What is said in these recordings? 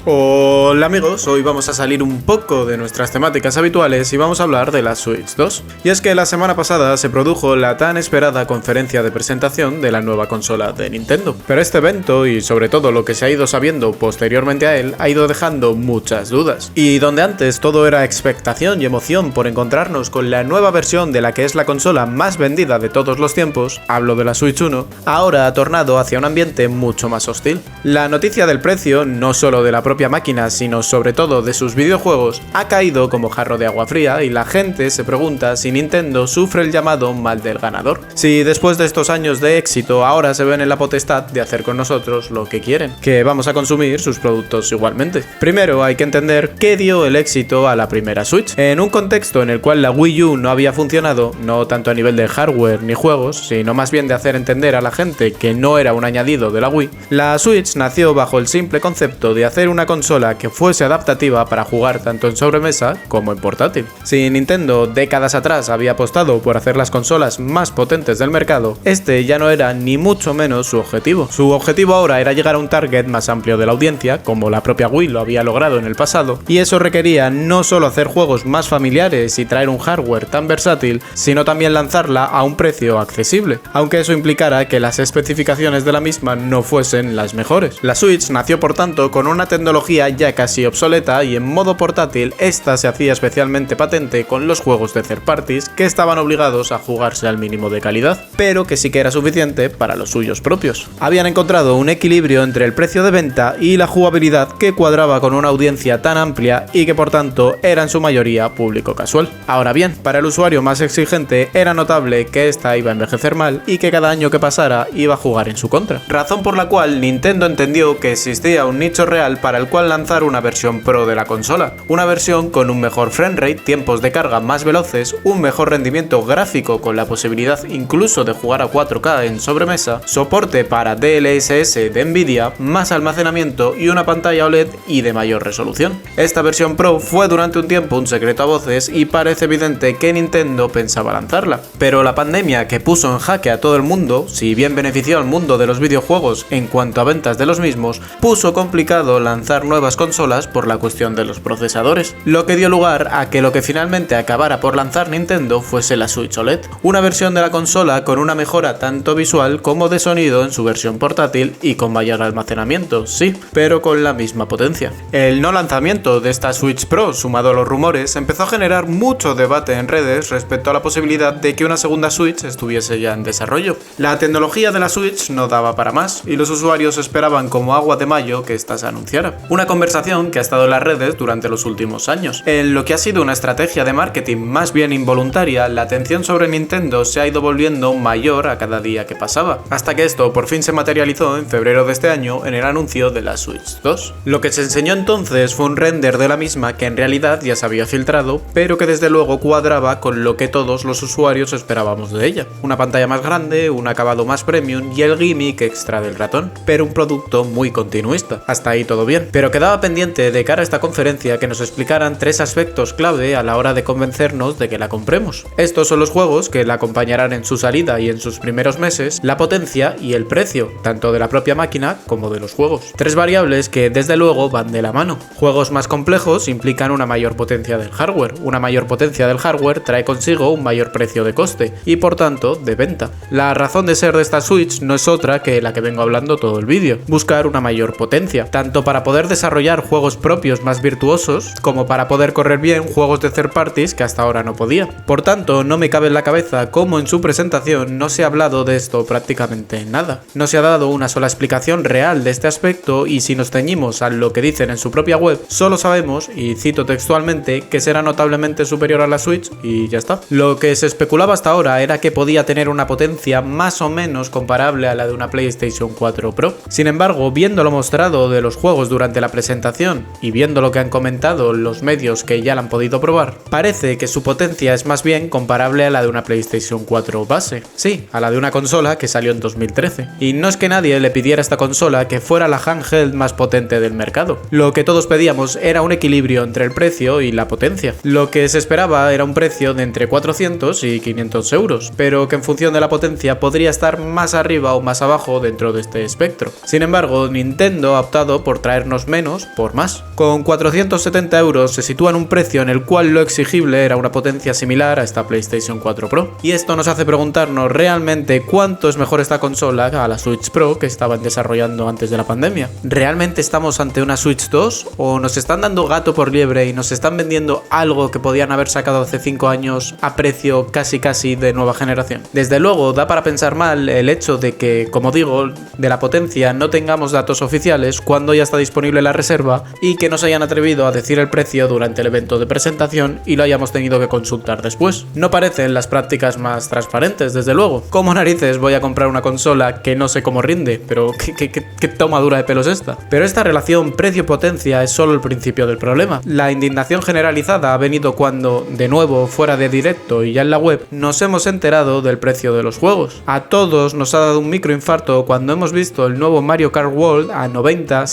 Hola amigos, hoy vamos a salir un poco de nuestras temáticas habituales y vamos a hablar de la Switch 2. Y es que la semana pasada se produjo la tan esperada conferencia de presentación de la nueva consola de Nintendo. Pero este evento, y sobre todo lo que se ha ido sabiendo posteriormente a él, ha ido dejando muchas dudas. Y donde antes todo era expectación y emoción por encontrarnos con la nueva versión de la que es la consola más vendida de todos los tiempos, hablo de la Switch 1, ahora ha tornado hacia un ambiente mucho más hostil. La noticia del precio, no solo de la propia máquina, sino sobre todo de sus videojuegos, ha caído como jarro de agua fría y la gente se pregunta si Nintendo sufre el llamado mal del ganador. Si después de estos años de éxito ahora se ven en la potestad de hacer con nosotros lo que quieren, que vamos a consumir sus productos igualmente. Primero hay que entender qué dio el éxito a la primera Switch. En un contexto en el cual la Wii U no había funcionado, no tanto a nivel de hardware ni juegos, sino más bien de hacer entender a la gente que no era un añadido de la Wii, la Switch nació bajo el simple concepto de hacer una consola que fuese adaptativa para jugar tanto en sobremesa como en portátil. Si Nintendo décadas atrás había apostado por hacer las consolas más potentes del mercado, este ya no era ni mucho menos su objetivo. Su objetivo ahora era llegar a un target más amplio de la audiencia, como la propia Wii lo había logrado en el pasado, y eso requería no solo hacer juegos más familiares y traer un hardware tan versátil, sino también lanzarla a un precio accesible, aunque eso implicara que las especificaciones de la misma no fuesen las mejores. La Switch nació por tanto con una tecnología ya casi obsoleta y en modo portátil esta se hacía especialmente patente con los juegos de third parties que estaban obligados a jugarse al mínimo de calidad, pero que sí que era suficiente para los suyos propios. Habían encontrado un equilibrio entre el precio de venta y la jugabilidad que cuadraba con una audiencia tan amplia y que por tanto era en su mayoría público casual. Ahora bien, para el usuario más exigente era notable que esta iba a envejecer mal y que cada año que pasara iba a jugar en su contra. Razón por la cual Nintendo entendió que existía un nicho real para el cual lanzar una versión Pro de la consola, una versión con un mejor frame rate, tiempos de carga más veloces, un mejor rendimiento gráfico con la posibilidad incluso de jugar a 4K en sobremesa, soporte para DLSS de Nvidia, más almacenamiento y una pantalla OLED y de mayor resolución. Esta versión Pro fue durante un tiempo un secreto a voces y parece evidente que Nintendo pensaba lanzarla, pero la pandemia que puso en jaque a todo el mundo, si bien benefició al mundo de los videojuegos en cuanto a ventas de los mismos, puso complicado lanzar nuevas consolas por la cuestión de los procesadores, lo que dio lugar a que lo que finalmente acabara por lanzar Nintendo fuese la Switch OLED, una versión de la consola con una mejora tanto visual como de sonido en su versión portátil y con mayor almacenamiento, sí, pero con la misma potencia. El no lanzamiento de esta Switch Pro, sumado a los rumores, empezó a generar mucho debate en redes respecto a la posibilidad de que una segunda Switch estuviese ya en desarrollo. La tecnología de la Switch no daba para más y los usuarios esperaban como agua de mayo que esta se anunciara. Una conversación que ha estado en las redes durante los últimos años. En lo que ha sido una estrategia de marketing más bien involuntaria, la atención sobre Nintendo se ha ido volviendo mayor a cada día que pasaba, hasta que esto por fin se materializó en febrero de este año en el anuncio de la Switch 2. Lo que se enseñó entonces fue un render de la misma que en realidad ya se había filtrado, pero que desde luego cuadraba con lo que todos los usuarios esperábamos de ella. Una pantalla más grande, un acabado más premium y el gimmick extra del ratón, pero un producto muy continuista. Hasta ahí todo bien, pero quedaba pendiente de cara a esta conferencia que nos explicaran tres aspectos clave a la hora de convencernos de que la compremos. Estos son los juegos que la acompañarán en su salida y en sus primeros meses, la potencia y el precio, tanto de la propia máquina como de los juegos. Tres variables que desde luego van de la mano. Juegos más complejos implican una mayor potencia del hardware. Una mayor potencia del hardware trae consigo un mayor precio de coste y por tanto de venta. La razón de ser de esta Switch no es otra que la que vengo hablando todo el vídeo. Buscar una mayor potencia, tanto para poder desarrollar juegos propios más virtuosos, como para poder correr bien juegos de third parties que hasta ahora no podía. Por tanto, no me cabe en la cabeza cómo en su presentación no se ha hablado de esto prácticamente nada. No se ha dado una sola explicación real de este aspecto y si nos ceñimos a lo que dicen en su propia web, solo sabemos, y cito textualmente, que será notablemente superior a la Switch y ya está. Lo que se especulaba hasta ahora era que podía tener una potencia más o menos comparable a la de una PlayStation 4 Pro. Sin embargo, viendo lo mostrado de los juegos durante la presentación y viendo lo que han comentado los medios que ya la han podido probar, parece que su potencia es más bien comparable a la de una PlayStation 4 base. Sí, a la de una consola que salió en 2013. Y no es que nadie le pidiera a esta consola que fuera la handheld más potente del mercado. Lo que todos pedíamos era un equilibrio entre el precio y la potencia. Lo que se esperaba era un precio de entre 400 y 500 euros, pero que en función de la potencia podría estar más arriba o más abajo dentro de este espectro. Sin embargo, Nintendo ha optado por traernos cobrarnos menos por más. Con 470 euros se sitúa en un precio en el cual lo exigible era una potencia similar a esta PlayStation 4 Pro. Y esto nos hace preguntarnos realmente cuánto es mejor esta consola a la Switch Pro que estaban desarrollando antes de la pandemia. ¿Realmente estamos ante una Switch 2 o nos están dando gato por liebre y nos están vendiendo algo que podían haber sacado hace 5 años a precio casi de nueva generación? Desde luego da para pensar mal el hecho de que, como digo, de la potencia no tengamos datos oficiales cuando ya está disponible la reserva y que no se hayan atrevido a decir el precio durante el evento de presentación y lo hayamos tenido que consultar después. No parecen las prácticas más transparentes, desde luego. ¿Cómo narices voy a comprar una consola que no sé cómo rinde? Pero ¿qué tomadura de pelo es esta? Pero esta relación precio-potencia es solo el principio del problema. La indignación generalizada ha venido cuando, de nuevo, fuera de directo y ya en la web, nos hemos enterado del precio de los juegos. A todos nos ha dado un microinfarto cuando hemos visto el nuevo Mario Kart World a 90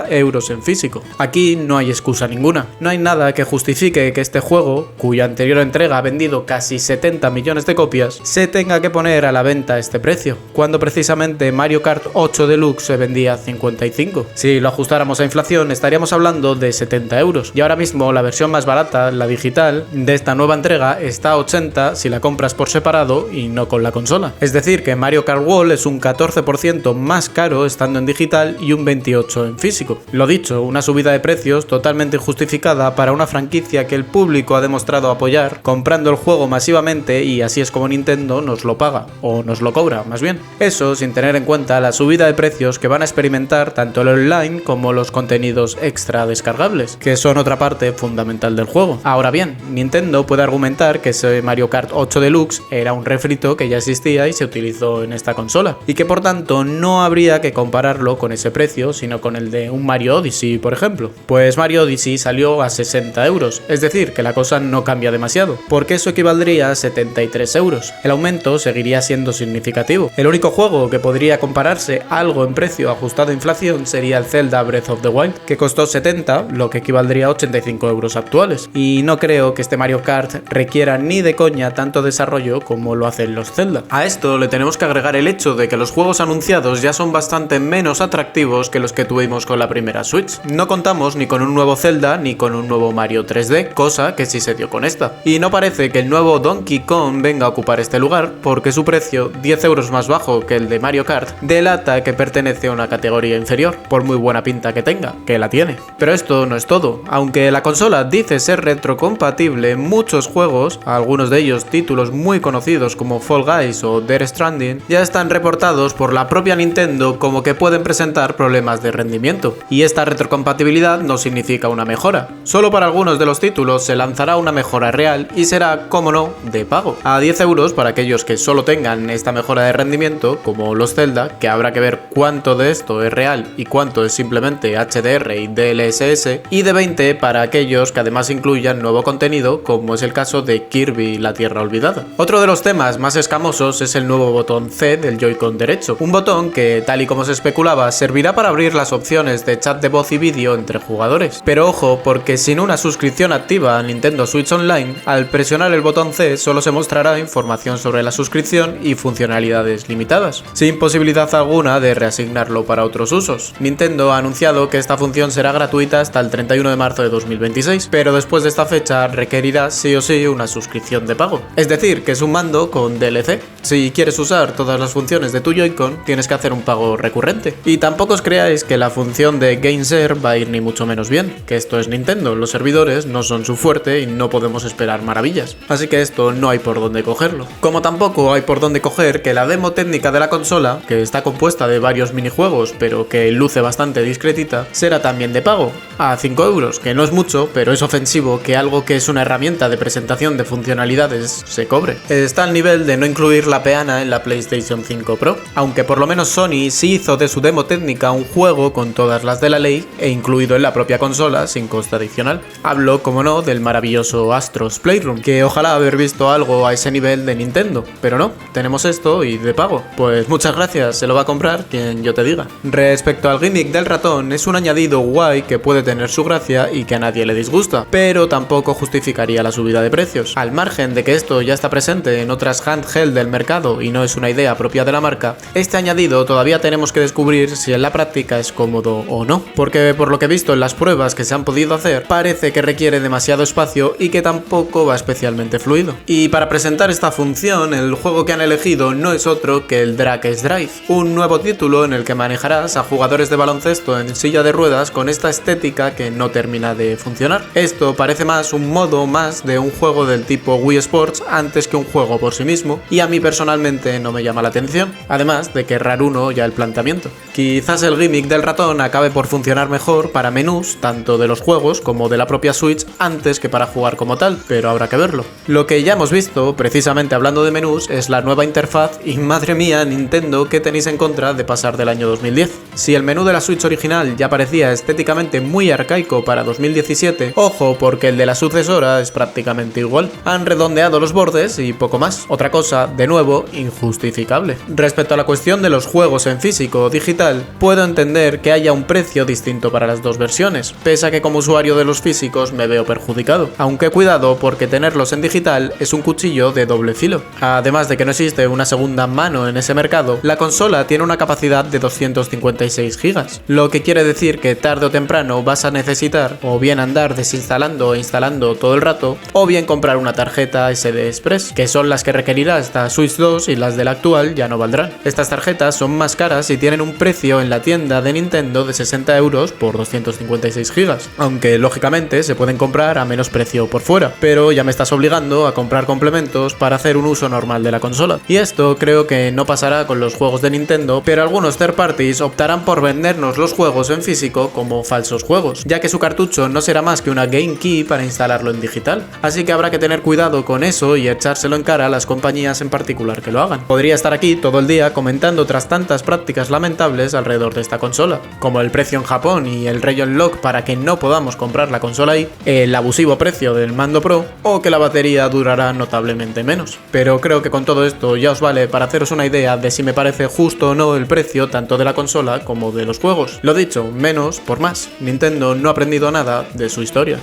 euros en físico. Aquí no hay excusa ninguna. No hay nada que justifique que este juego, cuya anterior entrega ha vendido casi 70 millones de copias, se tenga que poner a la venta a este precio, cuando precisamente Mario Kart 8 Deluxe se vendía a 55. Si lo ajustáramos a inflación estaríamos hablando de 70 euros. Y ahora mismo la versión más barata, la digital, de esta nueva entrega está a 80 si la compras por separado y no con la consola. Es decir que Mario Kart World es un 14% más caro estando en digital y un 28% en físico. Lo dicho, una subida de precios totalmente injustificada para una franquicia que el público ha demostrado apoyar comprando el juego masivamente, y así es como Nintendo nos lo paga, o nos lo cobra más bien. Eso sin tener en cuenta la subida de precios que van a experimentar tanto el online como los contenidos extra descargables, que son otra parte fundamental del juego. Ahora bien, Nintendo puede argumentar que ese Mario Kart 8 Deluxe era un refrito que ya existía y se utilizó en esta consola, y que por tanto no habría que compararlo con ese precio, sino con el de un Mario Odyssey, por ejemplo. Pues Mario Odyssey salió a 60 euros, es decir, que la cosa no cambia demasiado, porque eso equivaldría a 73 euros. El aumento seguiría siendo significativo. El único juego que podría compararse algo en precio ajustado a inflación sería el Zelda Breath of the Wild, que costó 70, lo que equivaldría a 85 euros actuales. Y no creo que este Mario Kart requiera ni de coña tanto desarrollo como lo hacen los Zelda. A esto le tenemos que agregar el hecho de que los juegos anunciados ya son bastante menos atractivos que los que tuvimos con la primera Switch. No contamos ni con un nuevo Zelda ni con un nuevo Mario 3D, cosa que sí se dio con esta. Y no parece que el nuevo Donkey Kong venga a ocupar este lugar, porque su precio, 10 euros más bajo que el de Mario Kart, delata que pertenece a una categoría inferior, por muy buena pinta que tenga, que la tiene. Pero esto no es todo. Aunque la consola dice ser retrocompatible, muchos juegos, algunos de ellos títulos muy conocidos como Fall Guys o Death Stranding, ya están reportados por la propia Nintendo como que pueden presentar problemas de rendimiento. Y esta retrocompatibilidad no significa una mejora. Solo para algunos de los títulos se lanzará una mejora real y será, como no, de pago. A 10 euros para aquellos que solo tengan esta mejora de rendimiento, como los Zelda, que habrá que ver cuánto de esto es real y cuánto es simplemente HDR y DLSS, y de 20 para aquellos que además incluyan nuevo contenido, como es el caso de Kirby la Tierra Olvidada. Otro de los temas más escamosos es el nuevo botón C del Joy-Con derecho, un botón que, tal y como se especulaba, servirá para abrir las opciones de chat de voz y vídeo entre jugadores. Pero ojo, porque sin una suscripción activa a Nintendo Switch Online, al presionar el botón C solo se mostrará información sobre la suscripción y funcionalidades limitadas, sin posibilidad alguna de reasignarlo para otros usos. Nintendo ha anunciado que esta función será gratuita hasta el 31 de marzo de 2026, pero después de esta fecha requerirá sí o sí una suscripción de pago. Es decir, que es un mando con DLC. Si quieres usar todas las funciones de tu Joy-Con, tienes que hacer un pago recurrente. Y tampoco os creáis que la función de GameShare va a ir ni mucho menos bien, que esto es Nintendo, los servidores no son su fuerte y no podemos esperar maravillas. Así que esto no hay por dónde cogerlo. Como tampoco hay por dónde coger que la demo técnica de la consola, que está compuesta de varios minijuegos pero que luce bastante discretita, será también de pago, a 5 euros, que no es mucho, pero es ofensivo que algo que es una herramienta de presentación de funcionalidades se cobre. Está al nivel de no incluir la peana en la PlayStation 5 Pro, aunque por lo menos Sony sí hizo de su demo técnica un juego con todas las de la ley e incluido en la propia consola sin coste adicional. Hablo, como no, del maravilloso Astro's Playroom, que ojalá haber visto algo a ese nivel de Nintendo, pero no, tenemos esto y de pago. Pues muchas gracias, se lo va a comprar quien yo te diga. Respecto al gimmick del ratón, es un añadido guay que puede tener su gracia y que a nadie le disgusta, pero tampoco justificaría la subida de precios. Al margen de que esto ya está presente en otras handheld del mercado y no es una idea propia de la marca, este añadido todavía tenemos que descubrir si en la práctica estética es cómodo o no, porque por lo que he visto en las pruebas que se han podido hacer, parece que requiere demasiado espacio y que tampoco va especialmente fluido. Y para presentar esta función, el juego que han elegido no es otro que el Drake's Drive, un nuevo título en el que manejarás a jugadores de baloncesto en silla de ruedas con esta estética que no termina de funcionar. Esto parece más un modo más de un juego del tipo Wii Sports antes que un juego por sí mismo, y a mí personalmente no me llama la atención, además de que es raruno ya el planteamiento. Quizás el gimmick del ratón acabe por funcionar mejor para menús tanto de los juegos como de la propia Switch antes que para jugar como tal, pero habrá que verlo. Lo que ya hemos visto, precisamente hablando de menús, es la nueva interfaz y madre mía Nintendo, ¿qué tenéis en contra de pasar del año 2010? Si el menú de la Switch original ya parecía estéticamente muy arcaico para 2017, ojo porque el de la sucesora es prácticamente igual. Han redondeado los bordes y poco más. Otra cosa, de nuevo, injustificable. Respecto a la cuestión de los juegos en físico o digital, puedo entender que haya un precio distinto para las dos versiones, pese a que como usuario de los físicos me veo perjudicado. Aunque cuidado porque tenerlos en digital es un cuchillo de doble filo. Además de que no existe una segunda mano en ese mercado, la consola tiene una capacidad de 256 GB, lo que quiere decir que tarde o temprano vas a necesitar o bien andar desinstalando e instalando todo el rato, o bien comprar una tarjeta SD Express, que son las que requerirá esta Switch 2 y las de la actual ya no valdrán. Estas tarjetas son más caras y tienen un precio en la tienda de Nintendo de 60 € por 256 GB, aunque lógicamente se pueden comprar a menos precio por fuera, pero ya me estás obligando a comprar complementos para hacer un uso normal de la consola. Y esto creo que no pasará con los juegos de Nintendo, pero algunos third parties optarán por vendernos los juegos en físico como falsos juegos, ya que su cartucho no será más que una Game Key para instalarlo en digital, así que habrá que tener cuidado con eso y echárselo en cara a las compañías en particular que lo hagan. Podría estar aquí todo el día comentando otras tantas prácticas lamentables alrededor de esta consola, como el precio en Japón y el region lock para que no podamos comprar la consola ahí, el abusivo precio del mando Pro o que la batería durará notablemente menos. Pero creo que con todo esto ya os vale para haceros una idea de si me parece justo o no el precio tanto de la consola como de los juegos. Lo dicho, menos por más. Nintendo no ha aprendido nada de su historia.